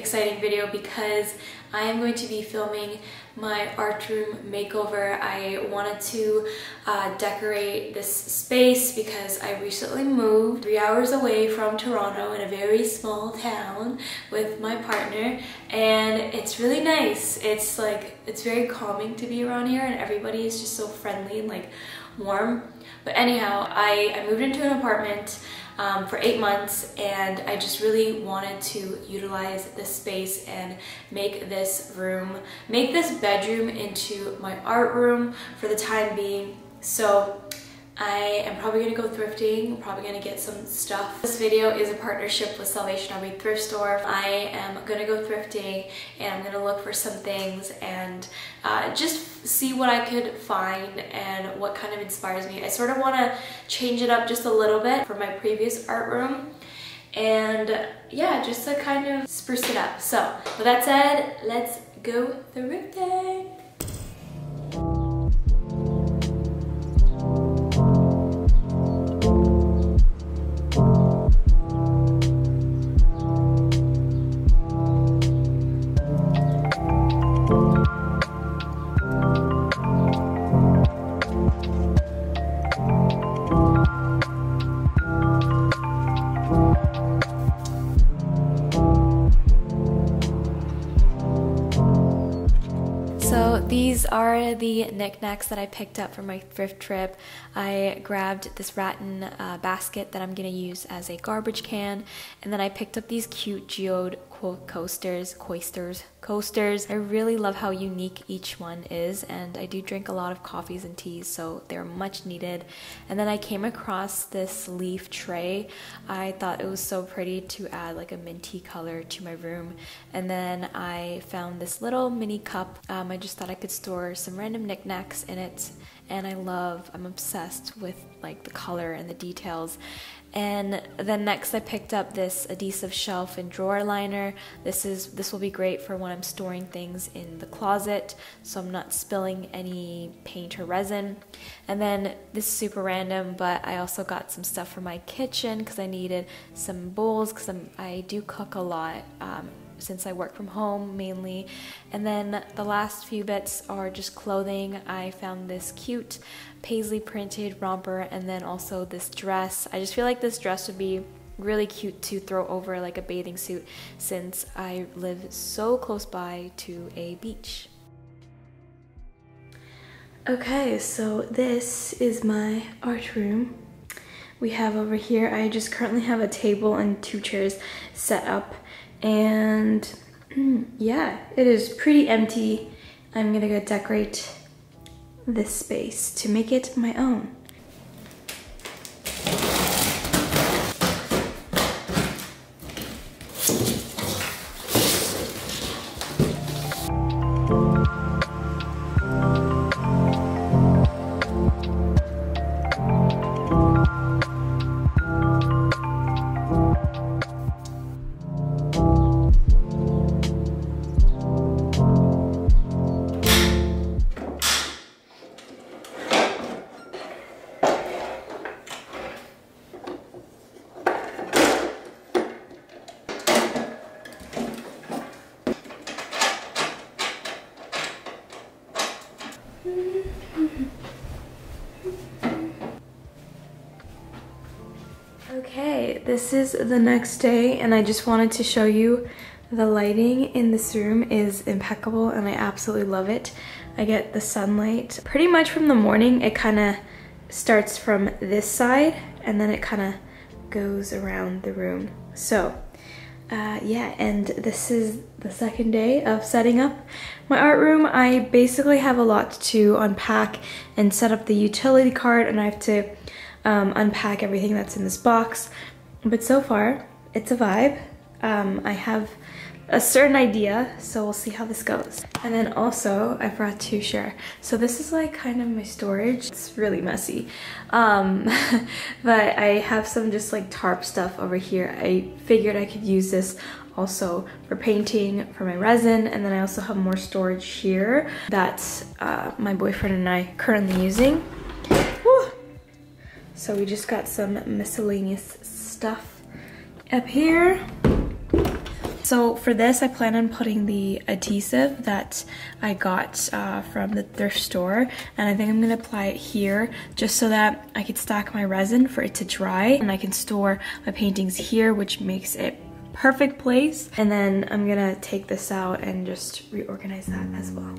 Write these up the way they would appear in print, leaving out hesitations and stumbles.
exciting video because I am going to be filming my art room makeover. I wanted to decorate this space because I recently moved 3 hours away from Toronto in a very small town with my partner, and it's really nice. It's very calming to be around here, and everybody is just so friendly and like warm. But anyhow, I moved into an apartment for 8 months, and I just really wanted to utilize this space and make this bedroom into my art room for the time being. So I am probably gonna go thrifting. I'm probably gonna get some stuff. This video is a partnership with Salvation Army Thrift Store. I am gonna go thrifting and I'm gonna look for some things and just see what I could find and what kind of inspires me. I sort of want to change it up just a little bit from my previous art room, and yeah, just to kind of spruce it up. So with that said, let's go thrifting. So these are the knickknacks that I picked up from my thrift trip. I grabbed this rattan basket that I'm gonna use as a garbage can, and then I picked up these cute geode coasters. I really love how unique each one is, and I do drink a lot of coffees and teas, so they're much needed. And then I came across this leaf tray. I thought it was so pretty to add like a minty color to my room. And then I found this little mini cup. I just thought I could store some random knickknacks in it, and I'm obsessed with like the color and the details. And then next I picked up this adhesive shelf and drawer liner. This will be great for when I'm storing things in the closet, so I'm not spilling any paint or resin. And then this is super random, but I also got some stuff for my kitchen because I needed some bowls because I do cook a lot. Since I work from home mainly. And then the last few bits are just clothing. I found this cute paisley printed romper, and then also this dress. I just feel like this dress would be really cute to throw over like a bathing suit since I live so close by to a beach. Okay, so this is my art room. We have over here, I just currently have a table and 2 chairs set up. And yeah, it is pretty empty. I'm gonna go decorate this space to make it my own. Okay, this is the next day, and I just wanted to show you the lighting in this room is impeccable, and I absolutely love it. I get the sunlight pretty much from the morning. It kind of starts from this side, and then it kind of goes around the room. So yeah, and this is the second day of setting up my art room. I basically have a lot to unpack and set up the utility cart, and I have to unpack everything that's in this box. But so far, it's a vibe. I have a certain idea, so we'll see how this goes. And then also, I forgot to share. So this is like kind of my storage. It's really messy. But I have some just like tarp stuff over here. I figured I could use this also for painting, for my resin, and then I also have more storage here that my boyfriend and I currently using. Woo! So we just got some miscellaneous stuff up here. So for this, I plan on putting the adhesive that I got from the thrift store, and I think I'm gonna apply it here just so that I can stack my resin for it to dry, and I can store my paintings here, which makes it perfect place. And then I'm gonna take this out and just reorganize that as well.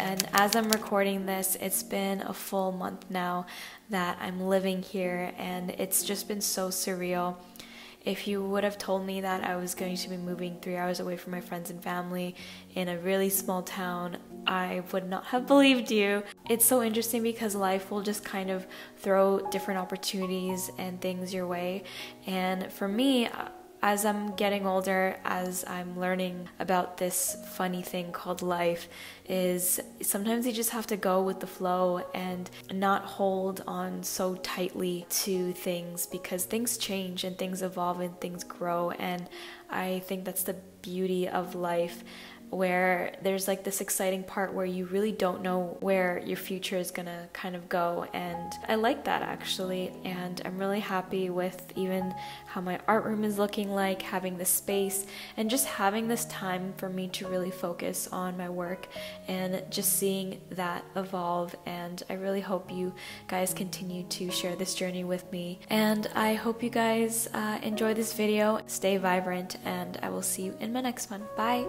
And as I'm recording this, it's been a full month now that I'm living here, and it's just been so surreal. If you would have told me that I was going to be moving 3 hours away from my friends and family in a really small town, I would not have believed you. It's so interesting because life will just kind of throw different opportunities and things your way. And for me, as I'm getting older, as I'm learning about this funny thing called life, is sometimes you just have to go with the flow and not hold on so tightly to things, because things change and things evolve and things grow. And I think that's the beauty of life, where there's like this exciting part where you really don't know where your future is gonna kind of go, and I like that actually. And I'm really happy with even how my art room is looking like, having this space and just having this time for me to really focus on my work and just seeing that evolve. And I really hope you guys continue to share this journey with me, and I hope you guys enjoy this video. Stay vibrant, and I will see you in my next one. Bye.